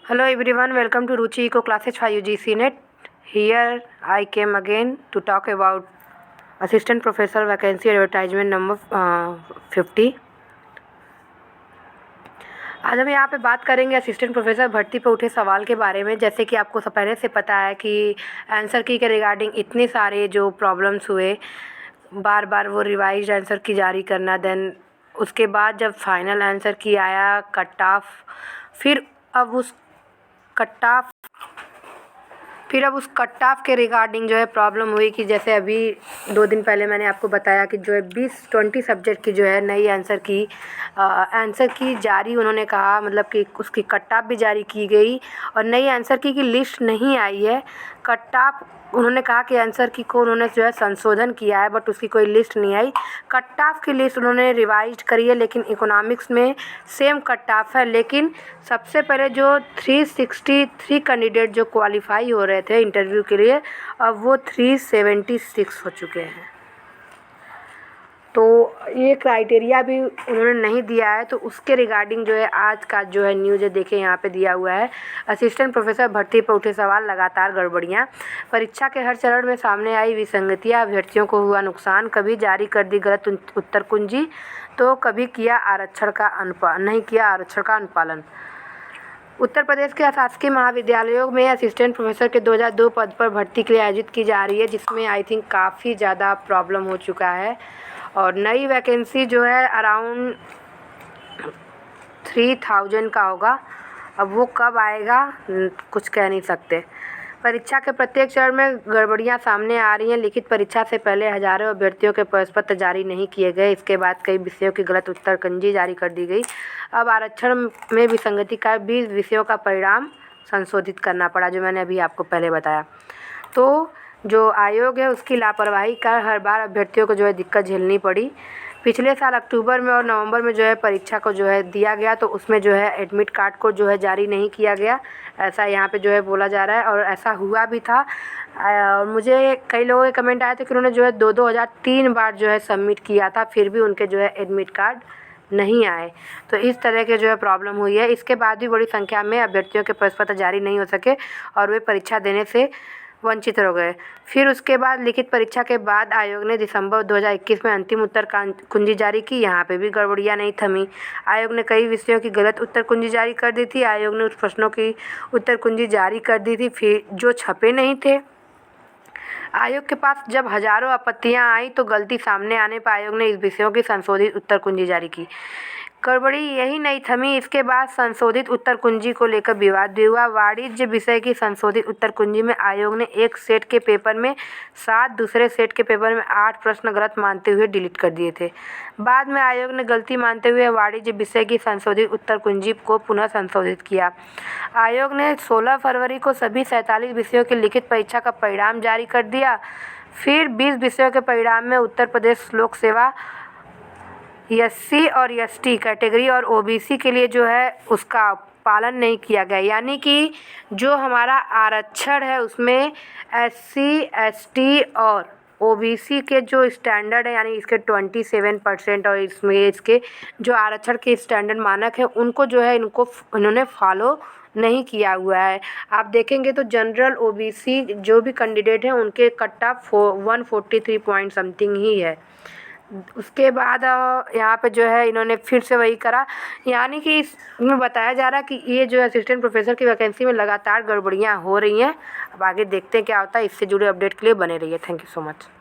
Hello everyone, welcome to Ruchi Eco Classes for UGC NET. Here I came again to talk about Assistant Professor Vacancy Advertisement number 50. आज हम यहाँ पे बात करेंगे assistant professor भर्ती पे उठे सवाल के बारे में। जैसे कि आपको सब पहले से पता है कि आंसर की के रिगार्डिंग इतने सारे जो प्रॉब्लम्स हुए, बार बार वो रिवाइज आंसर की जारी करना, देन उसके बाद जब फाइनल आंसर की आया कट ऑफ, फिर अब उस कट ऑफ के रिगार्डिंग जो है प्रॉब्लम हुई कि जैसे अभी 2 दिन पहले मैंने आपको बताया कि जो है 20 सब्जेक्ट की जो है नई आंसर की जारी उन्होंने कहा, मतलब कि उसकी कट ऑफ भी जारी की गई और नई आंसर की लिस्ट नहीं आई है। कट ऑफ उन्होंने कहा कि आंसर की को उन्होंने जो है संशोधन किया है, बट उसकी कोई लिस्ट नहीं आई। कट ऑफ की लिस्ट उन्होंने रिवाइज करी है, लेकिन इकोनॉमिक्स में सेम कट ऑफ है। लेकिन सबसे पहले जो 363 कैंडिडेट जो क्वालिफाई हो रहे थे इंटरव्यू के लिए, अब वो 376 हो चुके हैं। तो ये क्राइटेरिया भी उन्होंने नहीं दिया है, तो उसके रिगार्डिंग जो है आज का जो है न्यूज़ है, देखिए यहाँ पे दिया हुआ है। असिस्टेंट प्रोफेसर भर्ती पर उठे सवाल, लगातार गड़बड़ियाँ, परीक्षा के हर चरण में सामने आई विसंगतियाँ, अभ्यर्थियों को हुआ नुकसान, कभी जारी कर दी गलत उत्तर कुंजी तो कभी नहीं किया आरक्षण का अनुपालन। उत्तर प्रदेश के शासकीय महाविद्यालयों में असिस्टेंट प्रोफेसर के 2002 पद पर भर्ती के लिए आयोजित की जा रही है, जिसमें आई थिंक काफ़ी ज़्यादा प्रॉब्लम हो चुका है और नई वैकेंसी जो है अराउंड 3000 का होगा। अब वो कब आएगा कुछ कह नहीं सकते। परीक्षा के प्रत्येक चरण में गड़बड़ियां सामने आ रही हैं। लिखित परीक्षा से पहले हजारों अभ्यर्थियों के प्रवेश पत्र जारी नहीं किए गए। इसके बाद कई विषयों की गलत उत्तर कुंजी जारी कर दी गई। अब आरक्षण में विसंगति का 20 विषयों का परिणाम संशोधित करना पड़ा, जो मैंने अभी आपको पहले बताया। तो जो आयोग है उसकी लापरवाही का हर बार अभ्यर्थियों को जो है दिक्कत झेलनी पड़ी। पिछले साल अक्टूबर में और नवंबर में जो है परीक्षा को जो है दिया गया, तो उसमें जो है एडमिट कार्ड को जो है जारी नहीं किया गया, ऐसा यहाँ पे जो है बोला जा रहा है और ऐसा हुआ भी था। और मुझे कई लोगों के कमेंट आए थे कि उन्होंने जो है 3 बार जो है सबमिट किया था, फिर भी उनके जो है एडमिट कार्ड नहीं आए। तो इस तरह के जो है प्रॉब्लम हुई है। इसके बाद भी बड़ी संख्या में अभ्यर्थियों के प्रवेश पत्र जारी नहीं हो सके और वे परीक्षा देने से वंचित हो गए। फिर उसके बाद लिखित परीक्षा के बाद आयोग ने दिसंबर 2021 में अंतिम उत्तर कुंजी जारी की। यहाँ पे भी गड़बड़ियाँ नहीं थमी। आयोग ने कई विषयों की गलत उत्तर कुंजी जारी कर दी थी। आयोग ने उस प्रश्नों की उत्तर कुंजी जारी कर दी थी फिर जो छपे नहीं थे। आयोग के पास जब हजारों आपत्तियां आई तो गलती सामने आने पर आयोग ने इस विषयों की संशोधित उत्तर कुंजी जारी की। गड़बड़ी यही नहीं थमी। इसके बाद संशोधित उत्तर कुंजी को लेकर विवाद भी हुआ। वाणिज्य विषय की संशोधित उत्तर कुंजी में आयोग ने एक सेट के पेपर में 7, दूसरे सेट के पेपर में 8 प्रश्न गलत मानते हुए डिलीट कर दिए थे। बाद में आयोग ने गलती मानते हुए वाणिज्य विषय की संशोधित उत्तर कुंजी को पुनः संशोधित किया। आयोग ने 16 फरवरी को सभी 47 विषयों की लिखित परीक्षा का परिणाम जारी कर दिया। फिर 20 विषयों के परिणाम में उत्तर प्रदेश लोक सेवा SC और ST कैटेगरी और OBC के लिए जो है उसका पालन नहीं किया गया। यानी कि जो हमारा आरक्षण है उसमें SC ST और OBC के जो स्टैंडर्ड है, यानी इसके 27% और इसमें इसके जो आरक्षण के स्टैंडर्ड मानक है उनको जो है इन्होंने फॉलो नहीं किया हुआ है। आप देखेंगे तो जनरल OBC जो भी कैंडिडेट हैं उनके कट ऑफ 143 पॉइंट समथिंग ही है। उसके बाद यहाँ पे जो है इन्होंने फिर से वही करा। यानी कि इसमें बताया जा रहा है कि ये जो असिस्टेंट प्रोफेसर की वैकेंसी में लगातार गड़बड़ियाँ हो रही हैं। अब आगे देखते हैं क्या होता है। इससे जुड़े अपडेट के लिए बने रहिए। Thank you so much.